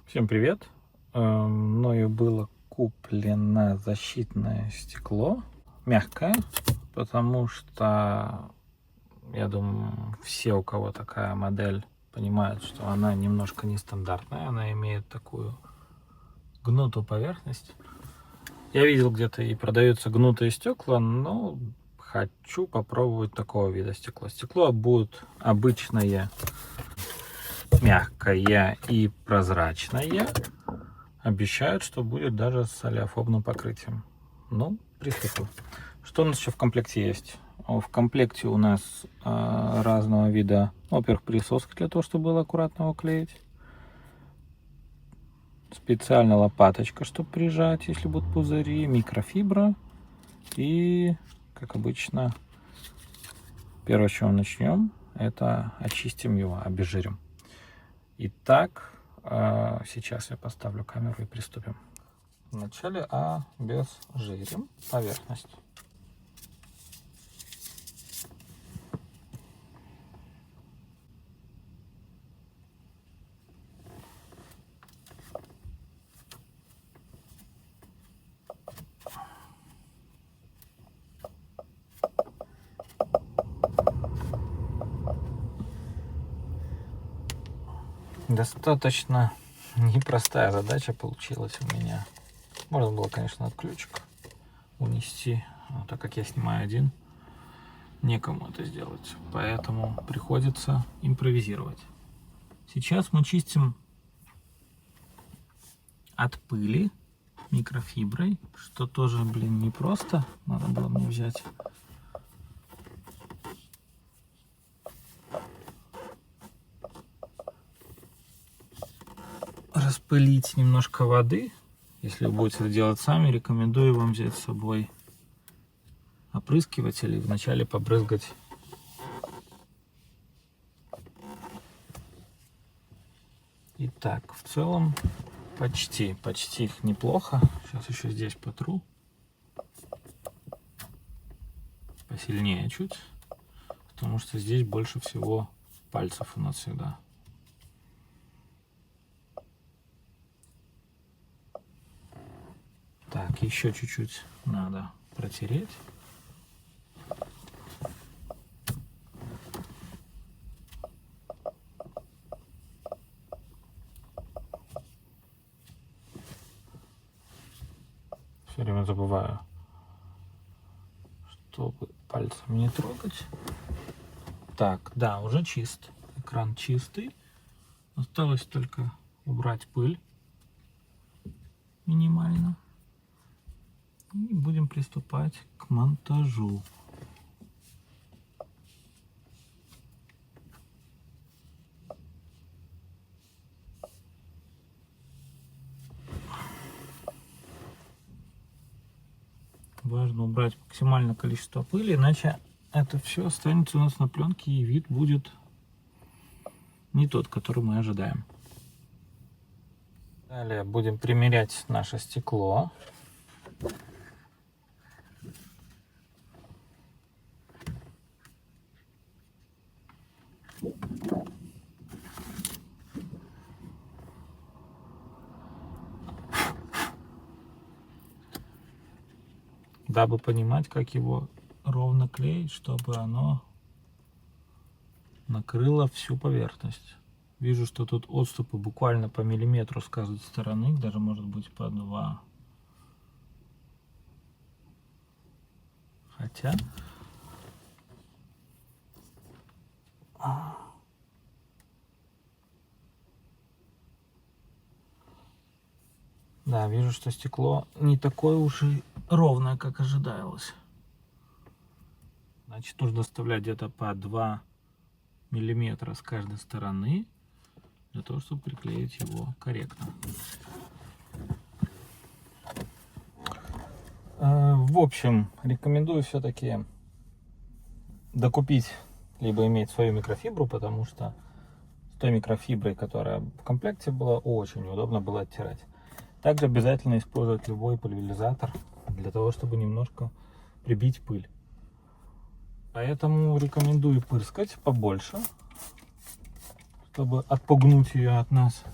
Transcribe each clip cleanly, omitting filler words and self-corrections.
Всем привет! Мною было куплено защитное стекло, мягкое, потому что, я думаю, все, у кого такая модель, понимают, что она немножко нестандартная, она имеет такую гнутую поверхность. Я видел, где-то и продаются гнутые стекла, но хочу попробовать такого вида стекло. Стекло будет обычное, мягкое и прозрачное. Обещают, что будет даже с олеофобным покрытием. Ну, приступим. Что у нас еще в комплекте есть? В комплекте у нас разного вида, во-первых, присоска для того, чтобы было аккуратно его клеить. Специальная лопаточка, чтобы прижать, если будут пузыри, микрофибра. И, как обычно, первое, с чего начнем, это очистим его, обезжирим. Итак, сейчас я поставлю камеру и приступим. Вначале обезжирим поверхность. Достаточно непростая задача получилась у меня. Можно было, конечно, от ключик унести, но так как я снимаю один, некому это сделать, поэтому приходится импровизировать. Сейчас мы чистим от пыли микрофиброй, что тоже, блин, непросто. Надо было мне взять распылить немножко воды. Если вы будете это делать сами, рекомендую вам взять с собой опрыскиватель и вначале побрызгать Итак, в целом почти их неплохо. Сейчас еще здесь потру. Посильнее чуть, потому что здесь больше всего пальцев у нас всегда. Так, еще чуть-чуть надо протереть. Все время забываю, чтобы пальцами не трогать. Так, да, уже чист. Экран чистый. Осталось только убрать пыль минимально. И будем приступать к монтажу. Важно убрать максимальное количество пыли, иначе это все останется у нас на пленке, и вид будет не тот, который мы ожидаем. Далее будем примерять наше стекло. Дабы понимать, как его ровно клеить, чтобы оно накрыло всю поверхность. Вижу, что тут отступы буквально по миллиметру с каждой стороны, даже может быть по 2. Хотя... Да, вижу, что стекло не такое уж и ровное, как ожидалось. Значит, нужно оставлять где-то по 2 миллиметра с каждой стороны, для того, чтобы приклеить его корректно. В общем, рекомендую все-таки докупить, либо иметь свою микрофибру, потому что с той микрофиброй, которая в комплекте была, очень удобно было оттирать. Также обязательно использовать любой пульверизатор для того, чтобы немножко прибить пыль. Поэтому рекомендую пырскать побольше, чтобы отпугнуть ее от нас.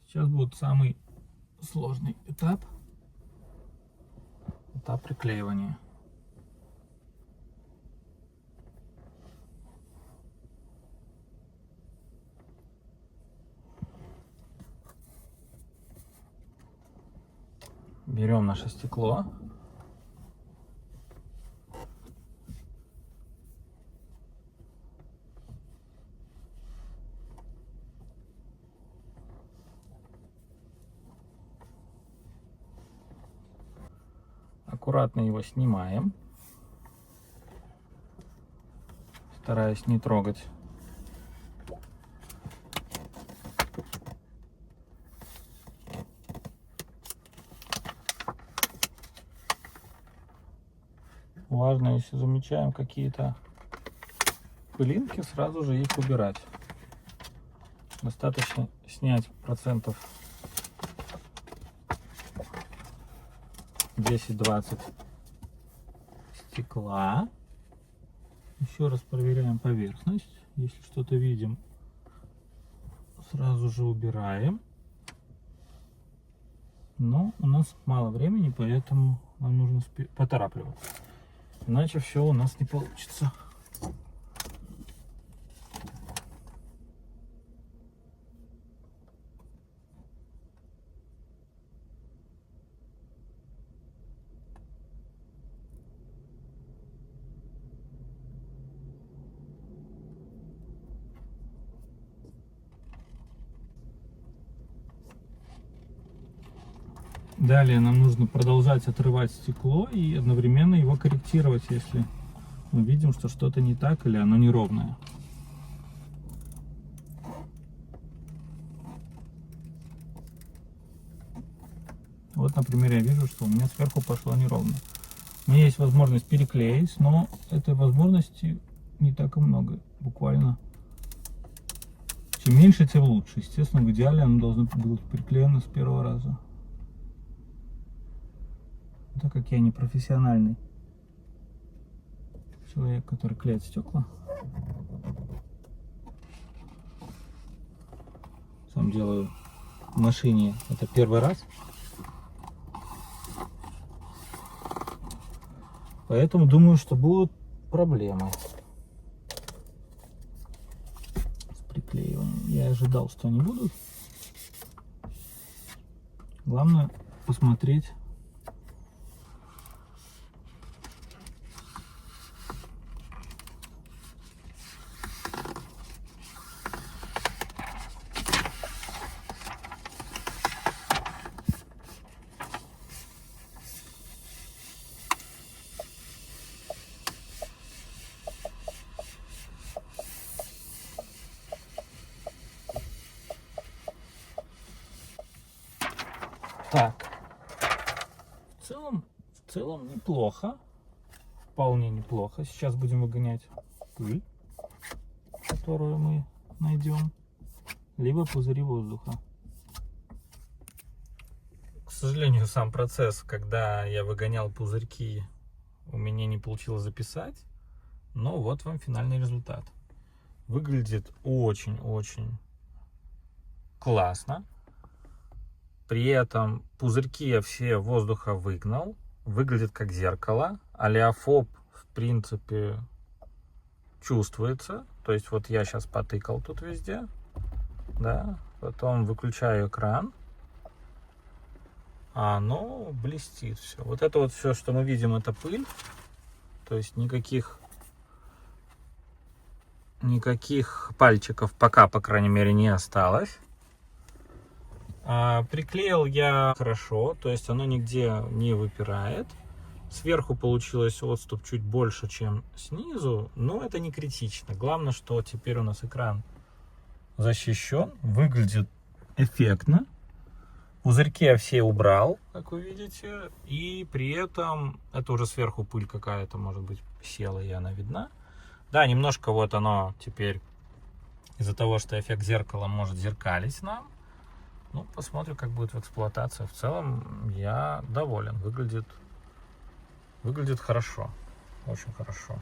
Сейчас будет самый сложный этап. Этап приклеивания. Берем наше стекло. Аккуратно его снимаем, стараясь не трогать. Важно, если замечаем какие-то пылинки, сразу же их убирать. Достаточно снять процентов 10-20 стекла. Еще раз проверяем поверхность. Если что-то видим, сразу же убираем. Но у нас мало времени, поэтому нам нужно поторапливаться. Иначе все у нас не получится. Далее нам нужно продолжать отрывать стекло и одновременно его корректировать, если мы видим, что что-то не так или оно неровное. Вот, например, я вижу, что у меня сверху пошло неровно. У меня есть возможность переклеить, но этой возможности не так и много. Буквально чем меньше, тем лучше. Естественно, в идеале оно должно быть приклеено с первого раза. Так как я не профессиональный человек, который клеит стекла, сам делаю в машине это первый раз, поэтому думаю, что будут проблемы с приклеиванием. Я ожидал, что они будут. Главное посмотреть. Так, в целом неплохо, вполне неплохо. Сейчас будем выгонять пыль, которую мы найдем, либо пузыри воздуха. К сожалению, сам процесс, когда я выгонял пузырьки, у меня не получилось записать, но вот вам финальный результат. Выглядит очень-очень классно. При этом пузырьки я все воздуха выгнал. Выглядит как зеркало. Олеофоб, в принципе, чувствуется. То есть вот я сейчас потыкал тут везде. Да. Потом выключаю экран. А оно блестит все. Вот это вот все, что мы видим, это пыль. То есть никаких пальчиков пока, по крайней мере, не осталось. Приклеил я хорошо, то есть оно нигде не выпирает. Сверху получилось отступ чуть больше, чем снизу, но это не критично. Главное, что теперь у нас экран защищен, выглядит эффектно. Пузырьки я все убрал, как вы видите, и при этом это уже сверху пыль какая-то, может быть, села, и она видна. Да, немножко вот оно теперь из-за того, что эффект зеркала может зеркалить нам. Ну, посмотрим, как будет в эксплуатации. В целом я доволен. Выглядит хорошо. Очень хорошо.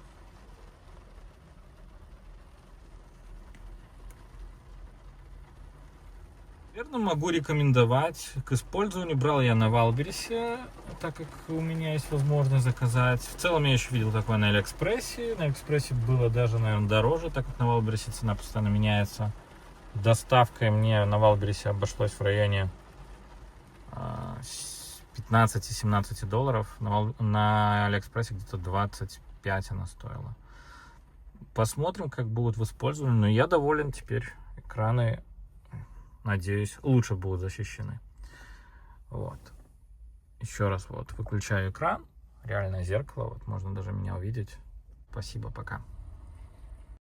Наверное, могу рекомендовать к использованию. Брал я на Валбересе, так как у меня есть возможность заказать. В целом я еще видел такое на Алиэкспрессе. На Алиэкспрессе было даже, наверное, дороже, так как на Валбересе цена постоянно меняется. Доставкой мне на Валбересе обошлось в районе 15-17 долларов. На Алиэкспрессе где-то 25 она стоила. Посмотрим, как будут в использовании. Но я доволен теперь. Экраны, надеюсь, лучше будут защищены. Вот. Еще раз вот выключаю экран. Реальное зеркало. Вот можно даже меня увидеть. Спасибо, пока.